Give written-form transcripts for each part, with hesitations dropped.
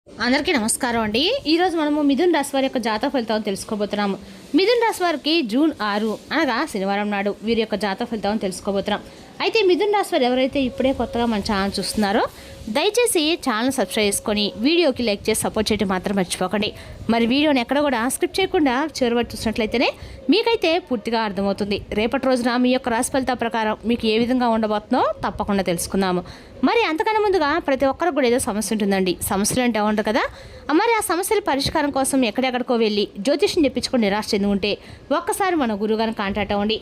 అందరికీ నమస్కారం అండి. ఈరోజు మనము మిథున్ రాశి వారి యొక్క జాతక ఫలితాలను తెలుసుకోబోతున్నాము. మిథున్ రాశి వారికి జూన్ 6 అనగా శనివారం నాడు వీరి యొక్క జాతక ఫలితాలను తెలుసుకోబోతున్నాం. అయితే మిథున్ రాశి వారు ఎవరైతే ఇప్పుడే కొత్తగా మన ఛానల్ చూస్తున్నారో దయచేసి ఛానల్ సబ్స్క్రైబ్ చేసుకొని వీడియోకి లైక్ చేసి సపోర్ట్ చేయడం మాత్రం మర్చిపోకండి. మరి వీడియోని ఎక్కడ కూడా స్కిప్ చేయకుండా చివరి వరకు చూసినట్లయితేనే మీకైతే పూర్తిగా అర్థమవుతుంది. రేపటి రోజున మీ యొక్క రాశి ఫలితాల ప్రకారం మీకు ఏ విధంగా ఉండబోతుందో తప్పకుండా తెలుసుకుందాము. మరి అంతకన్నా ముందుగా ప్రతి ఒక్కరికి కూడా ఏదో సమస్య ఉంటుందండి. సమస్యలు అంటే ఉండదు కదా. మరి ఆ సమస్యల పరిష్కారం కోసం ఎక్కడెక్కడికో వెళ్ళి జ్యోతిష్యం చెప్పించుకొని నిరాశ చెంది ఉంటే ఒక్కసారి మన గురువుగారిని కాంటాక్ట్ అవ్వండి.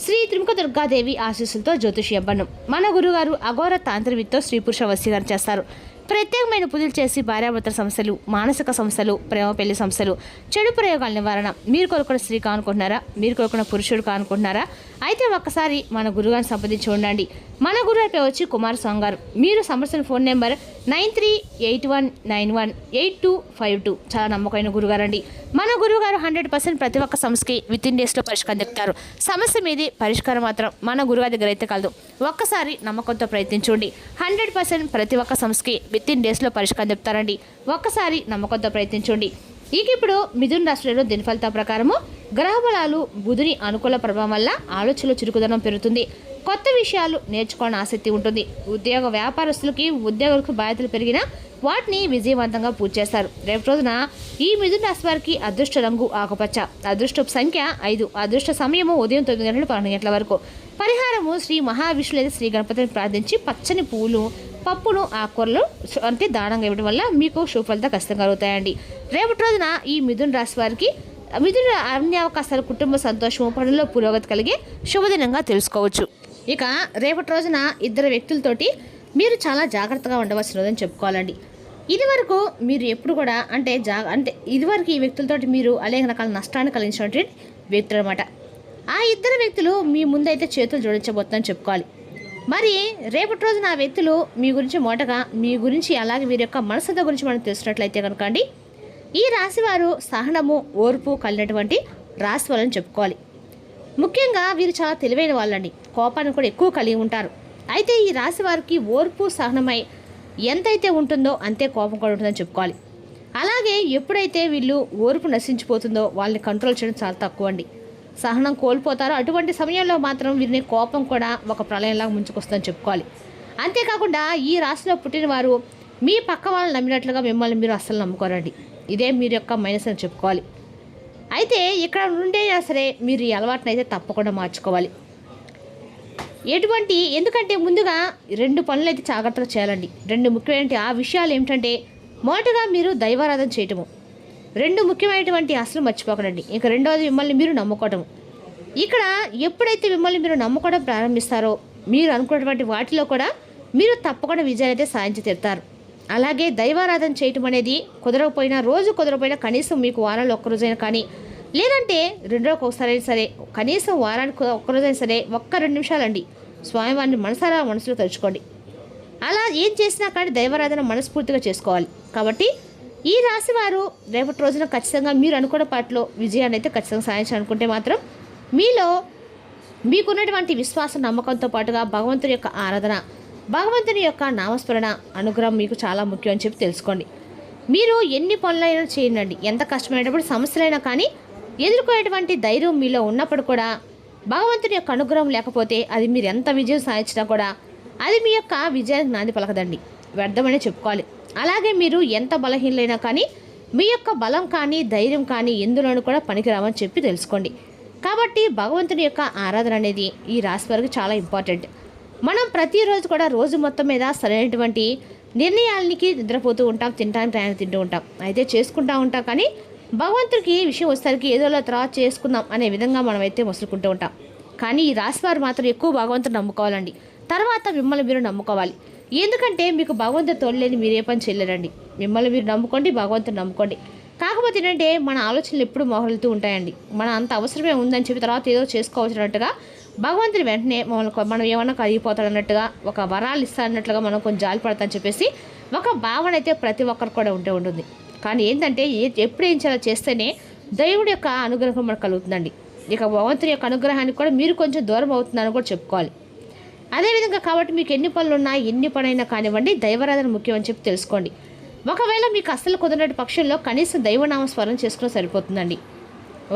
శ్రీ త్రిముఖ దుర్గాదేవి ఆశీస్సులతో జ్యోతిషి అబ్బన్నం. మన గురుగారు అఘోర తాంత్రివిత్తో స్త్రీ పురుష వశీకరణ చేస్తారు. ప్రత్యేకమైన పూజలు చేసి భార్యాభర్తల సమస్యలు, మానసిక సమస్యలు, ప్రేమ పెళ్లి సమస్యలు, చెడు ప్రయోగాల నివారణ. మీరు కోరుకున్న స్త్రీ కానుకుంటున్నారా? మీరు కోరుకున్న పురుషుడు కానుకుంటున్నారా? అయితే ఒక్కసారి మన గురుగారిని సంప్రదించి ఉండండి. మన గురుగారి వచ్చి కుమారస్వామి గారు. మీరు సంప్రదించిన ఫోన్ నెంబర్ 9381918252. చాలా నమ్మకమైన గురుగారు అండి. మన గురువుగారు 100% ప్రతి ఒక్క సమస్యకి విత్ ఇన్ డేస్లో పరిష్కారం చెప్తారు. సమస్య మీది పరిష్కారం మాత్రం మన గురుగారి దగ్గర అయితే కలదు. ఒక్కసారి నమ్మకంతో ప్రయత్నించండి. 100% ప్రతి ఒక్క సమస్యకి విత్ ఇన్ డేస్లో పరిష్కారం చెప్తారండి. ఒక్కసారి నమ్మకంతో ప్రయత్నించండి. ఇప్పుడు మిథున రాశిలో దీని ఫలితాల ప్రకారము గ్రహబలాలు బుధుని అనుకూల ప్రభావం వల్ల ఆలోచనలో చురుకుదనం పెరుగుతుంది. కొత్త విషయాలు నేర్చుకోవాలని ఆసక్తి ఉంటుంది. ఉద్యోగ వ్యాపారస్తులకి ఉద్యోగులకు బాధ్యతలు పెరిగినా వాటిని విజయవంతంగా పూర్తి చేస్తారు. రేపు రోజున ఈ మిథున రాశి వారికి అదృష్ట రంగు ఆకుపచ్చ, అదృష్టపు సంఖ్య 5, అదృష్ట సమయము ఉదయం 9 గంటల 12 గంటల వరకు. పరిహారము శ్రీ మహావిష్ణు లేదా శ్రీ గణపతిని ప్రార్థించి పచ్చని పువ్వులు, పప్పును, ఆకుకూరలు అంటే దానంగా ఇవ్వడం వల్ల మీకు శుభఫలితాలు ఖచ్చితంగా కలుగుతాయండి. రేపటి రోజున ఈ మిథున రాశి వారికి మిథున అన్ని అవకాశాలు, కుటుంబ సంతోషము, పనుల్లో పురోగతి కలిగే శుభదినంగా తెలుసుకోవచ్చు. ఇక రేపటి రోజున ఇద్దరు వ్యక్తులతోటి మీరు చాలా జాగ్రత్తగా ఉండవలసినదని చెప్పుకోవాలండి. ఇదివరకు మీరు ఎప్పుడు కూడా ఇదివరకు ఈ వ్యక్తులతోటి మీరు అనేక రకాల నష్టాన్ని కలిగించినటువంటి వ్యక్తులు అనమాట. ఆ ఇద్దరు వ్యక్తులు మీ ముందైతే చేతులు జోడించబోతుందని చెప్పుకోవాలి. మరి రేపటి రోజున ఆ వ్యక్తులు మీ గురించి మీ గురించి అలాగే వీరి యొక్క మనసుల గురించి మనం తెలిసినట్లయితే కనుక అండి, ఈ రాశివారు సహనము, ఓర్పు కలిగినటువంటి రాశి వాళ్ళని చెప్పుకోవాలి. ముఖ్యంగా వీరు చాలా తెలివైన వాళ్ళండి. కోపాన్ని కూడా ఎక్కువ కలిగి ఉంటారు. అయితే ఈ రాశి వారికి ఓర్పు, సహనమై ఎంతైతే ఉంటుందో అంతే కోపం కూడా ఉంటుందని చెప్పుకోవాలి. అలాగే ఎప్పుడైతే వీళ్ళు ఓర్పు నశించిపోతుందో వాళ్ళని కంట్రోల్ చేయడం చాలా తక్కువ అండి. సహనం కోల్పోతారో అటువంటి సమయంలో మాత్రం వీరిని కోపం కూడా ఒక ప్రళయంలాగా ముంచుకొస్తుందని చెప్పుకోవాలి. అంతేకాకుండా ఈ రాశిలో పుట్టిన వారు మీ పక్క వాళ్ళని నమ్మినట్లుగా మిమ్మల్ని మీరు అస్సలు నమ్ముకోరండి. ఇదే మీరు యొక్క మైనస్ అని చెప్పుకోవాలి. అయితే ఇక్కడ నుండైనా సరే మీరు ఈ అలవాటును అయితే తప్పకుండా మార్చుకోవాలి. ఎందుకంటే ముందుగా 2 పనులు అయితే జాగ్రత్తగా చేయాలండి. 2 ముఖ్యమైన ఆ విషయాలు ఏమిటంటే, మొదటగా మీరు దైవారాధన చేయటము. 2 ముఖ్యమైనటువంటి అసలు మర్చిపోకండి. ఇక రెండవది మిమ్మల్ని మీరు నమ్ముకోవటము. ఇక్కడ ఎప్పుడైతే మిమ్మల్ని మీరు నమ్ముకోవడం ప్రారంభిస్తారో మీరు అనుకున్నటువంటి వాటిలో కూడా మీరు తప్పకుండా విజయాన్ని అయితే సాధించి తీరుతారు. అలాగే దైవారాధన చేయటం అనేది రోజు కుదరకపోయినా కనీసం మీకు వారాల్లో ఒక్కరోజైనా కానీ, లేదంటే 2 రోజులకు ఒకసారి సరే, కనీసం వారానికి ఒక్కరోజైనా సరే 1-2 నిమిషాలండి స్వామివారిని మనసులో తలుచుకోండి. అలా ఏం చేసినా కానీ దైవారాధన మనస్ఫూర్తిగా చేసుకోవాలి. కాబట్టి ఈ రాశి వారు రేపటి రోజున ఖచ్చితంగా మీరు అనుకున్న పాటలో విజయాన్ని అయితే ఖచ్చితంగా సాధించాలనుకుంటే మాత్రం మీకున్నటువంటి విశ్వాస, నమ్మకంతో పాటుగా భగవంతుని యొక్క ఆరాధన, భగవంతుని యొక్క నామస్మరణ, అనుగ్రహం మీకు చాలా ముఖ్యం అని చెప్పి తెలుసుకోండి. మీరు ఎన్ని పనులైనా చేయండి, ఎంత కష్టమైనప్పుడు సమస్యలైనా కానీ ఎదుర్కొనేటువంటి ధైర్యం మీలో ఉన్నప్పుడు కూడా భగవంతుని యొక్క అనుగ్రహం లేకపోతే అది మీరు ఎంత విజయం సాధించినా కూడా అది మీ యొక్క విజయానికి నాంది పలకదండి, వ్యర్థమనే చెప్పుకోవాలి. అలాగే మీరు ఎంత బలహీనలైనా కానీ మీ యొక్క బలం కానీ ధైర్యం కానీ ఎందులోనూ కూడా పనికిరామని చెప్పి తెలుసుకోండి. కాబట్టి భగవంతుని యొక్క ఆరాధన అనేది ఈ రాశి వారికి చాలా ఇంపార్టెంట్. మనం ప్రతిరోజు కూడా రోజు మొత్తం మీద సరైనటువంటి నిర్ణయాలకి నిద్రపోతూ ఉంటాం, తింటానికి టైం తింటూ ఉంటాం, అయితే చేసుకుంటూ ఉంటాం. కానీ భగవంతుడికి విషయం వచ్చేసరికి ఏదోలో తర్వాత చేసుకుందాం అనే విధంగా మనం అయితే మొసులుకుంటూ ఉంటాం. కానీ ఈ రాశి వారు మాత్రం ఎక్కువ భగవంతుని నమ్ముకోవాలండి. తర్వాత మిమ్మల్ని మీరు నమ్ముకోవాలి. ఎందుకంటే మీకు భగవంతుడు తోడలేని మీరే పని చేయలేరండి. మిమ్మల్ని మీరు నమ్ముకోండి, భగవంతుని నమ్ముకోండి. కాకపోతే ఏంటంటే మన ఆలోచనలు ఎప్పుడు మొహలుతూ ఉంటాయండి. మన అంత అవసరమే ఉందని చెప్పి తర్వాత ఏదో చేసుకోవచ్చినట్టుగా భగవంతుని వెంటనే మనం ఏమన్నా కరిగిపోతాడన్నట్టుగా, ఒక వరాలు ఇస్తాడన్నట్లుగా మనం కొంచెం జాలి పడతామని చెప్పేసి ఒక భావన అయితే ప్రతి ఒక్కరికి కూడా ఉంటుంది. కానీ ఏంటంటే ఎప్పుడు ఏం చేస్తేనే దేవుడి యొక్క అనుగ్రహం మనకు కలుగుతుందండి. ఇక భగవంతుని యొక్క అనుగ్రహానికి కూడా మీరు కొంచెం దూరం అవుతున్నారని కూడా చెప్పుకోవాలి. అదేవిధంగా కాబట్టి మీకు ఎన్ని పనులు ఉన్నా, ఎన్ని పనైనా కానివ్వండి, దైవారాధన ముఖ్యం అని చెప్పి తెలుసుకోండి. ఒకవేళ మీకు అస్సలు కుదరని పక్షంలో కనీసం దైవనామ స్మరణ చేసుకుని సరిపోతుందండి.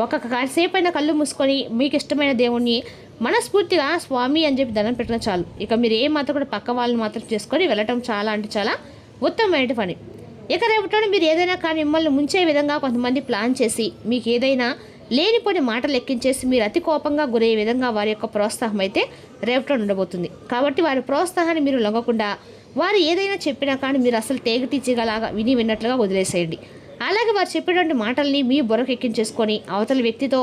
ఒక కాసేపు అయినా కళ్ళు మూసుకొని మీకు ఇష్టమైన దేవుణ్ణి మనస్ఫూర్తిగా స్వామి అని చెప్పి దండం పెట్టడం చాలు. ఇక మీరు ఏ మాత్రం కూడా పక్క వాళ్ళని మాత్రం చేసుకొని వెళ్ళటం చాలా అంటే చాలా ఉత్తమమైన పని. ఇక రేపటి మీరు ఏదైనా కానీ మిమ్మల్ని ముంచే విధంగా కొంతమంది ప్లాన్ చేసి మీకు ఏదైనా లేనిపోని మాటలు ఎక్కించేసి మీరు అతి కోపంగా గురయ్యే విధంగా వారి యొక్క ప్రోత్సాహం అయితే రేపటి ఉండబోతుంది. కాబట్టి వారి ప్రోత్సాహాన్ని మీరు లొంగకుండా వారు ఏదైనా చెప్పినా కానీ మీరు అసలు తేగతీచిగలాగా విన్నట్లుగా వదిలేసేయండి. అలాగే వారు చెప్పేటువంటి మాటల్ని మీ బుర్రకు ఎక్కించేసుకొని అవతల వ్యక్తితో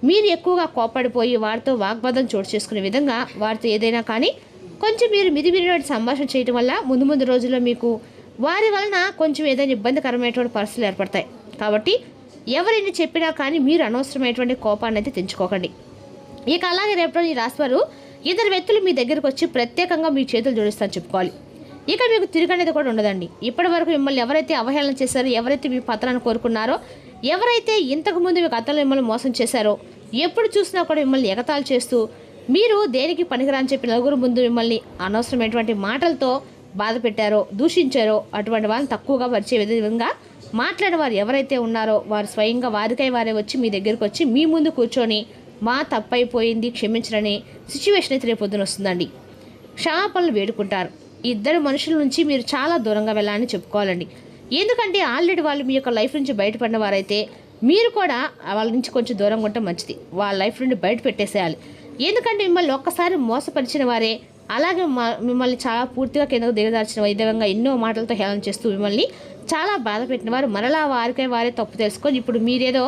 మీరు ఎక్కువగా కోపడిపోయి వారితో వాగ్వాదం చోటు చేసుకునే విధంగా వారితో ఏదైనా కానీ కొంచెం మీరు మిదిమిరినటువంటి సంభాషణ చేయడం వల్ల ముందు రోజుల్లో మీకు వారి వలన కొంచెం ఏదైనా ఇబ్బందికరమైనటువంటి పరిస్థితులు ఏర్పడతాయి. కాబట్టి ఎవరైనా చెప్పినా కానీ మీరు అనవసరమైనటువంటి కోపాన్ని అయితే తెంచుకోకండి. ఇక అలాగే రేపు ఈ రాశివారు ఇద్దరు వ్యక్తులు మీ దగ్గరకు వచ్చి ప్రత్యేకంగా మీ చేతులు జోడిస్తారని చెప్పుకోవాలి. ఇక మీకు తిరిగనేది కూడా ఉండదండి. ఇప్పటి వరకు మిమ్మల్ని ఎవరైతే అవహేళన చేశారో, ఎవరైతే మీ పత్రాన్ని కోరుకున్నారో, ఎవరైతే ఇంతకుముందు మీ గతంలో మిమ్మల్ని మోసం చేశారో, ఎప్పుడు చూసినా కూడా మిమ్మల్ని ఎగతాళి చేస్తూ మీరు దేనికి పనికిరాని చెప్పి నలుగురు ముందు మిమ్మల్ని అనవసరమైనటువంటి మాటలతో బాధ పెట్టారో, దూషించారో అటువంటి వాళ్ళని తక్కువగా పరిచే విధంగా మాట్లాడే వారు ఎవరైతే ఉన్నారో వారు స్వయంగా వారికై వారే వచ్చి మీ దగ్గరికి వచ్చి మీ ముందు కూర్చొని మా తప్పైపోయింది క్షమించరని సిచ్యువేషన్ అయితే రేపొద్దున వస్తుందండి. క్షమాపణలు వేడుకుంటారు. ఇద్దరు మనుషుల నుంచి మీరు చాలా దూరంగా వెళ్ళాలని చెప్పుకోవాలండి. ఎందుకంటే ఆల్రెడీ వాళ్ళు మీ యొక్క లైఫ్ నుంచి బయటపడిన వారైతే మీరు కూడా వాళ్ళ నుంచి కొంచెం దూరంగా ఉంటే మంచిది. వాళ్ళ లైఫ్ నుండి బయట పెట్టేసేయాలి. ఎందుకంటే మిమ్మల్ని ఒక్కసారి మోసపరిచిన వారే అలాగే మిమ్మల్ని చాలా పూర్తిగా కిందకు దిగదార్చిన విధంగా ఎన్నో మాటలతో హేళన చేస్తూ మిమ్మల్ని చాలా బాధ పెట్టిన వారు మరలా వారికై వారే తప్పు తెలుసుకొని ఇప్పుడు మీరేదో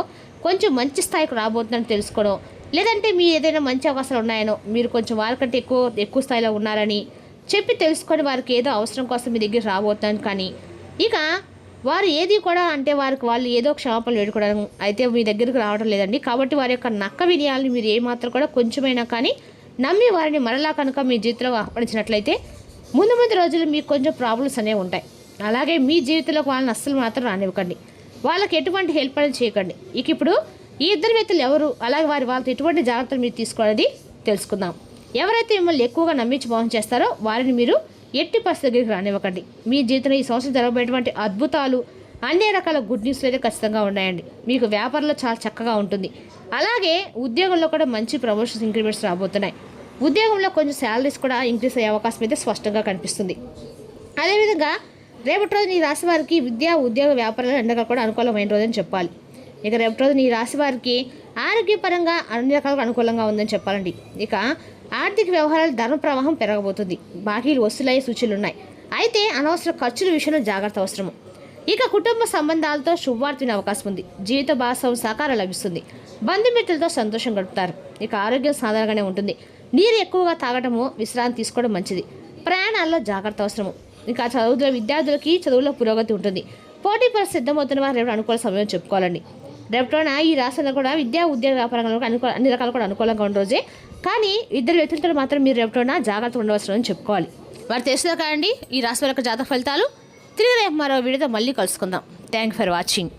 కొంచెం మంచి స్థాయికి రాబోతుందని తెలుసుకోవడం, లేదంటే మీ ఏదైనా మంచి అవకాశాలు ఉన్నాయనో, మీరు కొంచెం వారికంటే ఎక్కువ స్థాయిలో ఉన్నారని చెప్పి తెలుసుకొని వారికి ఏదో అవసరం కోసం మీ దగ్గర రాబోతున్నాను. కానీ ఇక వారు ఏది కూడా అంటే వాళ్ళు ఏదో క్షమాపణలు వేడుకోవడం అయితే మీ దగ్గరికి రావడం లేదండి. కాబట్టి వారి యొక్క నక్క వినయాలని మీరు ఏమాత్రం కూడా కొంచెమైనా కానీ నమ్మి వారిని మరలా కనుక మీ జీవితంలో ఆహ్వానించినట్లయితే ముందు రోజులు మీకు కొంచెం ప్రాబ్లమ్స్ అనేవి ఉంటాయి. అలాగే మీ జీవితంలోకి వాళ్ళని అస్సలు మాత్రం రానివ్వకండి. వాళ్ళకి ఎటువంటి హెల్ప్ అనేది చేయకండి. ఇక ఇప్పుడు ఈ ఇద్దరు వ్యక్తులు ఎవరు, అలాగే వాళ్ళతో ఎటువంటి జాగ్రత్తలు మీరు తీసుకోవాలని తెలుసుకుందాం. ఎవరైతే మిమ్మల్ని ఎక్కువగా నమ్మించి మోసం చేస్తారో వారిని మీరు ఎట్టి పరిస్థితి దగ్గరికి రానివ్వకండి. మీ జీవితంలో ఈ సంవత్సరం జరగబోయేటువంటి అద్భుతాలు అన్ని రకాల గుడ్ న్యూస్లు అయితే ఖచ్చితంగా ఉన్నాయండి. మీకు వ్యాపారంలో చాలా చక్కగా ఉంటుంది. అలాగే ఉద్యోగంలో కూడా మంచి ప్రమోషన్స్ ఇంక్రిమెంట్స్ రాబోతున్నాయి. ఉద్యోగంలో కొంచెం శాలరీస్ కూడా ఇంక్రీస్ అయ్యే అవకాశం అయితే స్పష్టంగా కనిపిస్తుంది. అదేవిధంగా రేపటి రోజు ఈ రాశి వారికి విద్య, ఉద్యోగ, వ్యాపారాలు రెండుగా కూడా అనుకూలమైన రోజని చెప్పాలి. ఇక రేపటి రోజు ఈ రాశి వారికి ఆరోగ్యపరంగా అన్ని రకాలుగా అనుకూలంగా ఉందని చెప్పాలండి. ఇక ఆర్థిక వ్యవహారాలు ధన ప్రవాహం పెరగబోతుంది. బాకీలు వసూలయ్యే సూచనలు ఉన్నాయి. అయితే అనవసర ఖర్చుల విషయంలో జాగ్రత్త అవసరము. ఇక కుటుంబ సంబంధాలతో శుభవార్త వినే అవకాశం ఉంది. జీవిత భాగస్వామి సహకారం లభిస్తుంది. బంధుమిత్రులతో సంతోషం గడుపుతారు. ఇక ఆరోగ్యం సాధారణంగానే ఉంటుంది. నీరు ఎక్కువగా తాగటము, విశ్రాంతి తీసుకోవడం మంచిది. ప్రయాణాల్లో జాగ్రత్త అవసరము. ఇంకా విద్యార్థులకి చదువులో పురోగతి ఉంటుంది. పోటీ పరిస్థితి సిద్ధమవుతున్న వారు రేపు అనుకూల సమయం చెప్పుకోవాలండి. రేపటిన ఈ రాశిలో కూడా విద్యా, ఉద్యోగ, వ్యాపారంలో అన్ని రకాలు కూడా అనుకూలంగా ఉన్న రోజే. కానీ ఇద్దరు వ్యక్తులతో మాత్రం మీరు రేపటిన జాగ్రత్త ఉండవలసిన చెప్పుకోవాలి. వారు తెలుసుదా కాండి ఈ రాశి యొక్క జాతక ఫలితాలు. తిరిగి రేపు మరో వీడియోతో మళ్ళీ కలుసుకుందాం. Thank for watching.